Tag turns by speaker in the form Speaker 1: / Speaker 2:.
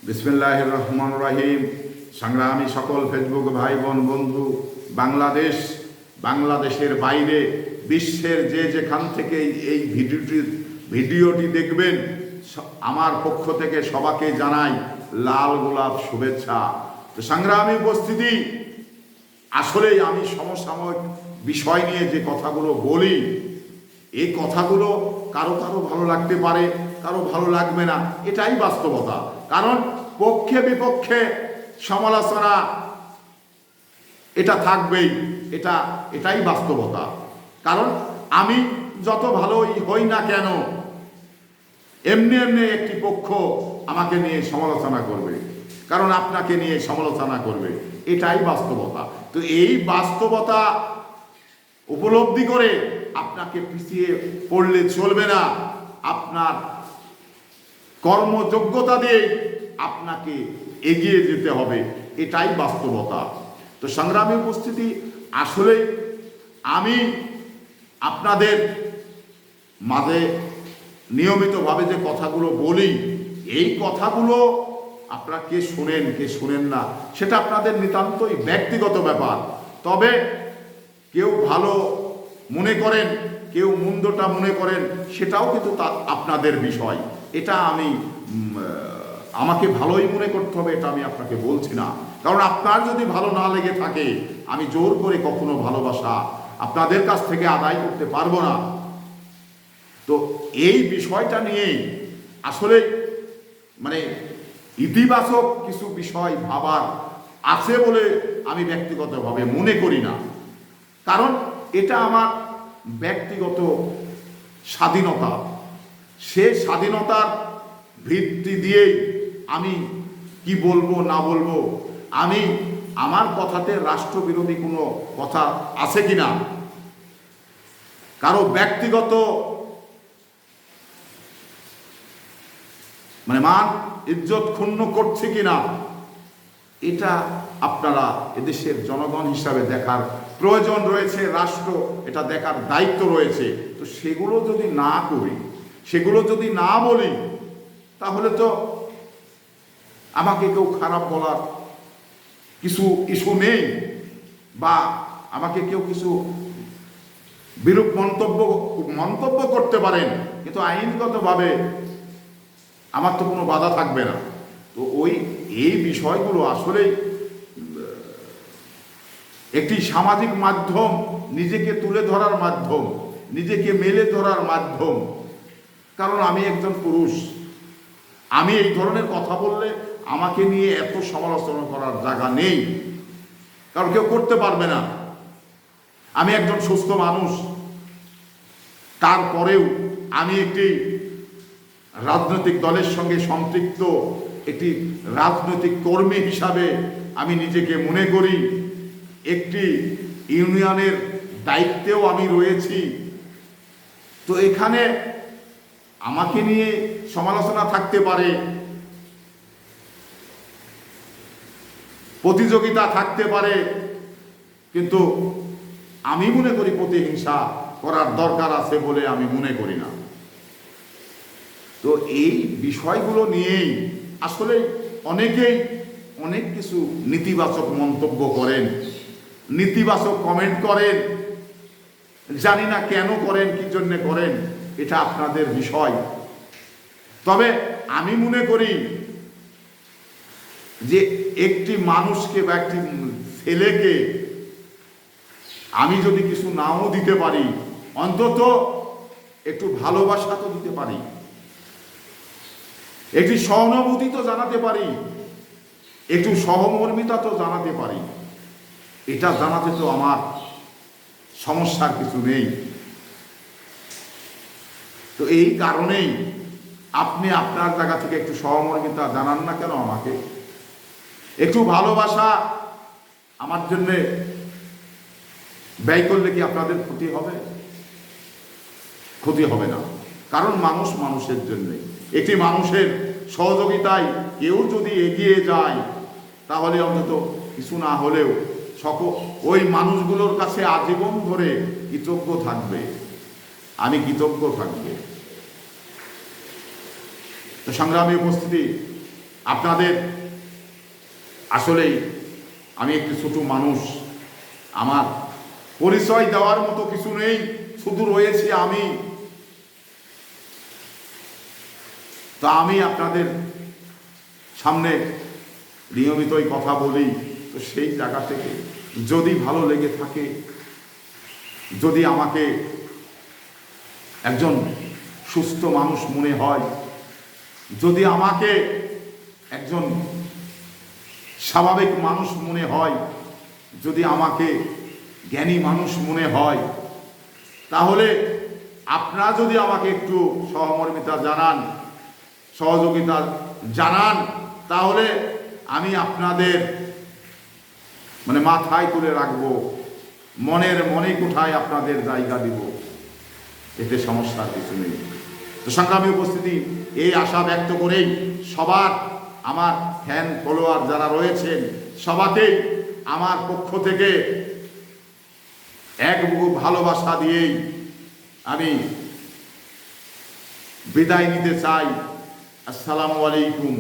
Speaker 1: বিসমিল্লাহির রহমানির রহিম। সংগ্রামী সকল ফেসবুক ভাই বোন বন্ধু, বাংলাদেশের বাইরে বিশ্বের যে যেখান থেকে এই ভিডিওটি দেখবেন, আমার পক্ষ থেকে সবাইকে জানাই লাল গোলাপ শুভেচ্ছা। তো সংগ্রামী উপস্থিতি, আসলেই আমি সমসাময়িক বিষয় নিয়ে যে কথাগুলো বলি, এই কথাগুলো কারো কারো ভালো লাগতে পারে, কারো ভালো লাগবে না, এটাই বাস্তবতা। কারণ পক্ষে বিপক্ষে সমালোচনা এটা থাকবেই, এটাই বাস্তবতা। কারণ আমি যত ভালোই হই না কেন, এমনি এমনি একটি পক্ষ আমাকে নিয়ে সমালোচনা করবে, কারণ আপনাকে নিয়ে সমালোচনা করবে, এটাই বাস্তবতা। তো এই বাস্তবতা উপলব্ধি করে আপনাকে পিছিয়ে পড়লে চলবে না। আপনার কর্মযোগ্যতা দিয়ে আপনাকে এগিয়ে যেতে হবে, এটাই বাস্তবতা। তো সংগ্রামী উপস্থিতি, আসলে আমি আপনাদের মাঝে নিয়মিতভাবে যে কথাগুলো বলি, এই কথাগুলো আপনারা কে শোনেন কে শোনেন না সেটা আপনাদের নিতান্তই ব্যক্তিগত ব্যাপার। তবে কেউ ভালো মনে করেন, কেউ মন্দটা মনে করেন, সেটাও কিন্তু আপনাদের বিষয়। এটা আমাকে ভালোই মনে করতে হবে এটা আমি আপনাকে বলছি না। কারণ আপনার যদি ভালো না লেগে থাকে, আমি জোর করে কখনো ভালোবাসা আপনাদের কাছ থেকে আদায় করতে পারবো না। তো এই বিষয়টা নিয়ে আসলে ইতিবাচক কিছু বিষয় ভাবার আছে বলে আমি ব্যক্তিগতভাবে মনে করি না। কারণ এটা আমার ব্যক্তিগত স্বাধীনতা, সে স্বাধীনতার ভিত্তি দিয়েই আমি কি বলবো না বলবো, আমি আমার কথাতে রাষ্ট্রবিরোধী কোনো কথা আছে কিনা, কারো ব্যক্তিগত মান ইজ্জত ক্ষুণ্ণ করছে কিনা, এটা আপনারা এদেশের জনগণ হিসাবে দেখার প্রয়োজন রয়েছে, রাষ্ট্র এটা দেখার দায়িত্ব রয়েছে। তো সেগুলো যদি না করি, সেগুলো যদি না বলি, তাহলে তো আমাকে কেউ খারাপ বলার কিছু ইস্যু নেই, বা আমাকে কেউ কিছু বিরূপ মন্তব্য করতে পারেন, কিন্তু আইনগতভাবে আমার তো কোনো বাধা থাকবে না। তো এই বিষয়গুলো আসলে একটি সামাজিক মাধ্যম, নিজেকে তুলে ধরার মাধ্যম, নিজেকে মেলে ধরার মাধ্যম। কারণ আমি একজন পুরুষ, আমি এই ধরনের কথা বললে আমাকে নিয়ে এত সমালোচনা করার জায়গা নেই, কারণ কেউ করতে পারবে না। আমি একজন সুস্থ মানুষ, তারপরেও আমি একটি রাজনৈতিক দলের সঙ্গে সম্পৃক্ত একটি রাজনৈতিক কর্মী হিসাবে আমি নিজেকে মনে করি। একটি ইউনিয়নের দায়িত্বেও আমি রয়েছি। তো এখানে আমাকে নিয়ে সমালোচনা থাকতে পারে, প্রতিযোগিতা থাকতে পারে, কিন্তু আমি মনে করি প্রতিহিংসা করার দরকার আছে বলে আমি মনে করি না। তো এই বিষয়গুলো নিয়েই আসলে অনেকেই অনেক কিছু নেতিবাচক মন্তব্য করেন, নেতিবাচক কমেন্ট করেন। জানি না কেন করেন, কি জন্য করেন, এটা আপনাদের বিষয়। তবে আমি মনে করি যে একটি মানুষকে বা একটি ছেলেকে আমি যদি কিছু নাও দিতে পারি, অন্তত একটু ভালোবাসা তো দিতে পারি, একটি সহানুভূতি তো জানাতে পারি, একটু সহমর্মিতা তো জানাতে পারি। এটা জানাতে তো আমার সমস্যার কিছু নেই। তো এই কারণেই আপনি আপনার জায়গা থেকে একটু সহমর্মিতা জানান না কেন আমাকে? একটু ভালোবাসা আমার জন্যে ব্যয় করলে কি আপনাদের ক্ষতি হবে? ক্ষতি হবে না। কারণ মানুষ মানুষের জন্যে, একটি মানুষের সহযোগিতায় কেউ যদি এগিয়ে যায়, তাহলে অন্তত কিছু না হলেও ওই মানুষগুলোর কাছে আজীবন ধরে কৃতজ্ঞ থাকবে, আমি কৃতজ্ঞ থাকব। তো সংগ্রামী উপস্থিতি, আপনাদের আসলেই আমি একটি ছোট মানুষ, আমার পরিচয় দেওয়ার মতো কিছু নেই, শুধু রয়েছি আমি। তা আমি আপনাদের সামনে নিয়মিতই কথা বলি। তো সেই জায়গা থেকে যদি ভালো লেগে থাকে, যদি আমাকে একজন সুস্থ মানুষ মনে হয়, যদি আমাকে একজন স্বাভাবিক মানুষ মনে হয়, যদি আমাকে জ্ঞানী মানুষ মনে হয়, তাহলে আপনারা যদি আমাকে একটু সহমর্মিতা জানান, সহযোগিতা জানান, তাহলে আমি আপনাদের মাথায় তুলে রাখবো, মনে কোঠায় আপনাদের জায়গা দিব, এতে সমস্যার কিছু নেই। তো সংগ্রামী উপস্থিতি, এই আশা ব্যক্ত করেই সবার, আমার ফ্যান ফলোয়ার যারা রয়েছেন সবাকেই আমার পক্ষ থেকে এক বুক ভালোবাসা দিয়েই আমি বিদায় নিতে চাই। আসসালামু আলাইকুম।